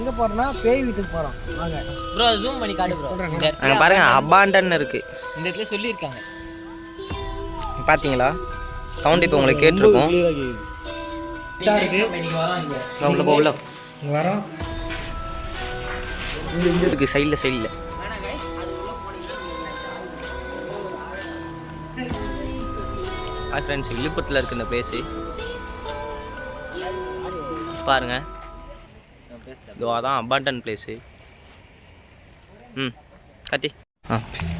எங்க போறோம்னா பேய் வீட்டுக்கு போறோம். வாங்க ப்ரோ ஜூம் பண்ணி காட்டு ப்ரோ. அங்க பாருங்க அபாண்டன் இருக்கு. இந்த இடத்துல சொல்லிருக்காங்க. பாத்தீங்களா? சவுண்ட் இப்போ உங்களுக்கு கேட்டிருக்கும். நீங்க வராங்க. உள்ள போ உள்ள. இங்க வரோம். இங்க இருக்கு சைடுல. ஹாய் ஃப்ரெண்ட்ஸ், விழுப்புரத்தில் இருக்கு இந்த பிளேஸு. பாருங்க, இதுவாக தான் அபாண்டன் பிளேஸு. கட்டி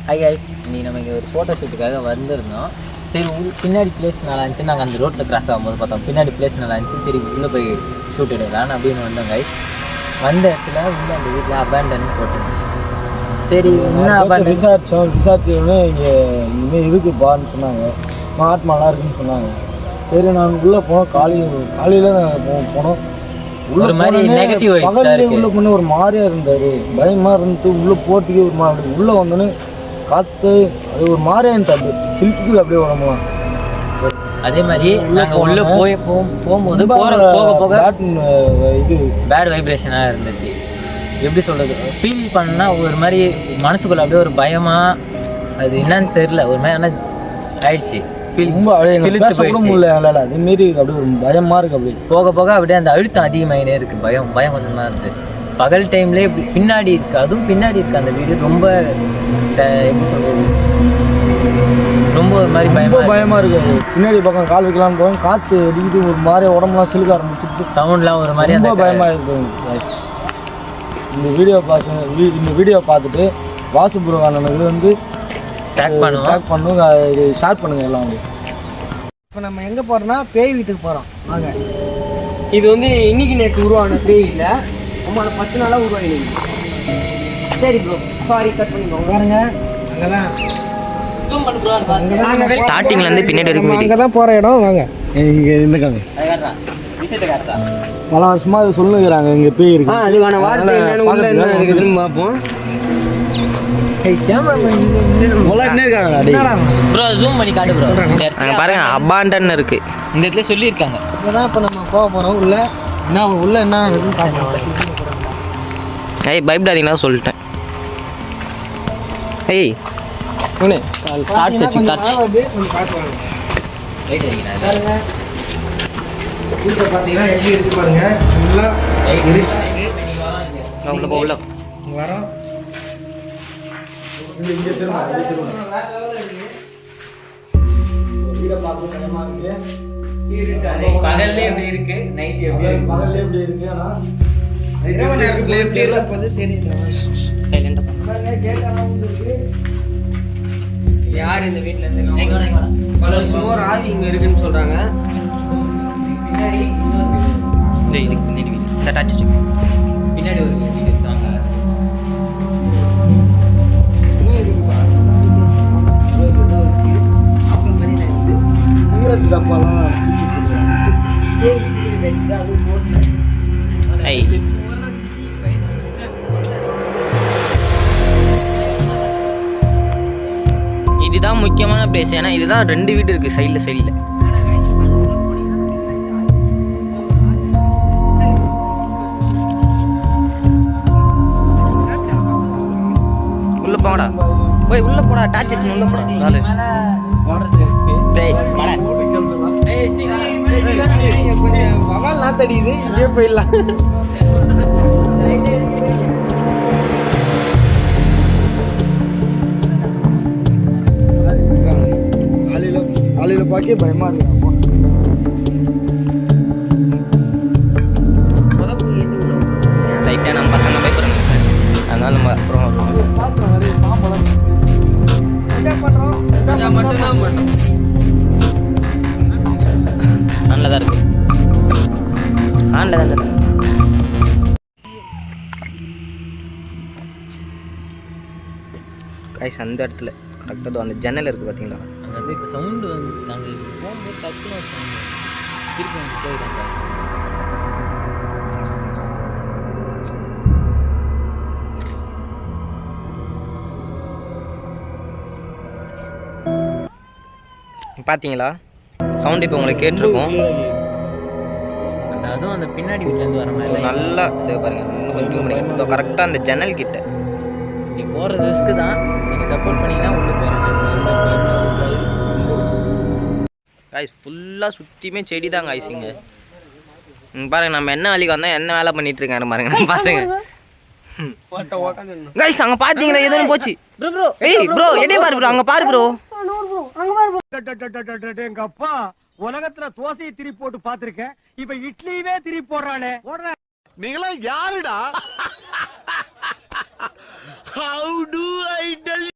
ஹாய் கைஸ், இன்னைக்கு நம்ம இங்கே ஒரு ஃபோட்டோ ஷூட்டுக்காக வந்திருந்தோம். சரி பின்னாடி பிளேஸ் நல்லா இருந்துச்சு. நாங்கள் அந்த ரோட்டில் கிராஸ் ஆகும்போது பார்த்தோம் பின்னாடி பிளேஸ் நல்லா இருந்துச்சு. சரி உள்ளே போய் ஷூட் எடுக்கலான்னு அப்படின்னு வந்தோம் கைஸ். வந்த இடத்துல உள்ள அந்த வீட்டில் அபாண்டன் போட்டுருந்துச்சு. சரி என்ன அபாண்டன் விசாரிச்சோன்னே இங்கே இனிமேல் இருக்குப்பான்னு சொன்னாங்க. ஆத்மாலாம் இருக்குன்னு சொன்னாங்க. சரி நான் உள்ளே போனோம். காலையில் போனோம். ஒரு மாதிரி நெகட்டிவ் பகலில் உள்ளே போன ஒரு மாதிரியாக இருந்தார். பயமாக இருந்துட்டு உள்ளே போட்டுக்கே ஒரு மாதிரி உள்ளே வந்தோன்னே காற்று அது ஒரு மாதிரியாக இருந்துச்சு. சில்க்கு அப்படியே உடம்புலாம். அதே மாதிரி நாங்கள் உள்ளே போகும்போது போக போக இது பேட் வைப்ரேஷனாக இருந்துச்சு. எப்படி சொல்கிறது, ஃபீல் பண்ணால் ஒரு மாதிரி மனசுக்குள்ள அப்படியே ஒரு பயமாக, அது என்னன்னு தெரியல, ஒரு மாதிரி ஆனால் ஆயிடுச்சு. ரொம்ப அதேமாரி அப்படியே ஒரு பயமாக இருக்குது. அப்படி போக போக அப்படியே அந்த அழுத்தம் அதிகமாகினே இருக்குது. பயம் கொஞ்சமாக இருக்குது. பகல் டைம்லேயே இப்படி பின்னாடி இருக்குது, அதுவும் பின்னாடி இருக்குது அந்த வீடு. ரொம்ப எப்படி சொல்கிறது, ரொம்ப ஒரு மாதிரி பயமாக இருக்குது. பின்னாடி பக்கம் கால் வைக்கலான்னு போவேன், காற்று அடிக்கிட்டு ஒரு மாதிரி உடம்புலாம் சிலுக்க ஆரம்பிச்சுட்டு சவுண்ட்லாம் ஒரு மாதிரி ரொம்ப பயமாக இருக்குது. இந்த வீடியோ பார்த்துட்டு வாசுபுரவானனுக்கு வந்து டேக் பண்ணுங்க, இது ஷேர் பண்ணுங்கள் எல்லாம். இப்போ நம்ம எங்கே போகிறோம்னா பேய் வீட்டுக்கு போகிறோம். வாங்க. இது வந்து இன்னைக்கு நேற்று உருவான பேய் இல்லை, நம்ம 10 நாளாக உருவாகினீங்க. சரி ப்ரோ, சாரி கட் பண்ணிக்கோங்க. பாருங்க அங்கே தான் ஸ்டார்டிங்லேருந்து பின்னாடி வரைக்கும் அங்கே தான் போகிற இடம். வாங்க இங்கே இருந்துக்காங்க. பல வருஷமாக அதை சொல்லுங்கிறாங்க இங்கே பேய் இருக்கு. அதுக்கான வார்த்தை என்ன இருக்குதுன்னு பார்ப்போம். ப்ரோ ஜூம் பண்ணி காட்டு ப்ரோ. அங்க பாருங்க அபாண்டன் இருக்கு. இந்த இடத்துல சொல்லியிருக்காங்க. இங்கதான் இப்போ நம்ம போக போறோம். உள்ள என்ன இருக்குன்னு பார்ப்போம். ஏய் பயப்படாதீங்கன்னா சொல்லிட்டேன். ஏய் காட்சி வந்து கொஞ்சம் பார்க்கலாம். பாருங்க வீட்டை பார்த்தீங்கன்னா எப்படி இருக்கு பாருங்க. நல்லா உள்ள போ உள்ள. வரோம். பகல்லே எப்படி இருக்கு, நைட் எப்படி இருக்கு? பகல்லே எப்படி இருக்கு, ஆனா இரவு நேரத்துல எப்படி இருப்பது தெரியல. சைலண்டா யார் இந்த வீட்டில் இருந்து பல சுமார் ஆவி இங்கே இருக்குன்னு சொல்கிறாங்க. பின்னாடி இதுக்கு பின்னாடி இந்த டச் பின்னாடி ஒரு வீடு இருக்காங்க. சிகரெட் டப்பாலாம் இதுதான் முக்கியமான பிளேஸ். ஏன்னா இதுதான் 2 வீடு இருக்கு சைடில். உள்ள போடா, போய் உள்ள போடா. டார்ச் வச்சு உள்ள போடா. கொஞ்சம் வவால் நாத்தடிக்குது, இங்கே போயிடலாம். காலையில் பார்க்க பயமா இருக்கு. லைட்டாக நம்ம பசங்க பயப்படுறாங்க, அதனால நம்ம அப்புறம் நல்லதாக இருக்கு. ஆன்ல தான் கைஸ் அந்த இடத்துல கரெக்டாக அந்த ஜன்னல் இருக்குது பார்த்தீங்களா? அங்கே இப்போ சவுண்டு வந்து நாங்கள் போகும்போது டக்குனு சவுண்டு திருப்பி வந்து போயிட்டாங்க. பார்த்தீங்களா? சவுண்ட் இப்போ உங்களுக்கு கேட்டிருக்கும். அதுவும் அந்த பின்னாடி வீட்டுல இருந்து வர மாதிரி நல்லா இது பாருங்க, இன்னும் கொஞ்சம் பண்ணிங்க கரெக்டாக அந்த ஜன்னல் கிட்ட. நீங்க போறது ரிஸ்க் தான், நீங்க சப்போர்ட் பண்ணீங்கன்னா உள்ள போகலாம். காய்ஸ் ஃபுல்லாக சுற்றியுமே செடி தான் காய்ச்சிங்க. பாருங்க நம்ம என்ன வேலைக்கு வந்தால் என்ன வேலை பண்ணிட்டு இருக்காரு பாருங்க நம்ம பசங்க. காய்ஸ் அங்கே பார்த்தீங்களா எதுவும் போச்சு. ஏய் ப்ரோ எடே பாரு ப்ரோ, அங்கே பாரு ப்ரோ. எங்க அப்பா உலகத்துல தோசையை திருப்பி போட்டு பாத்திருக்கேன், இப்ப இட்லியவே திருப்பி போடுறானே. நீங்களா யாருடா? How do I tell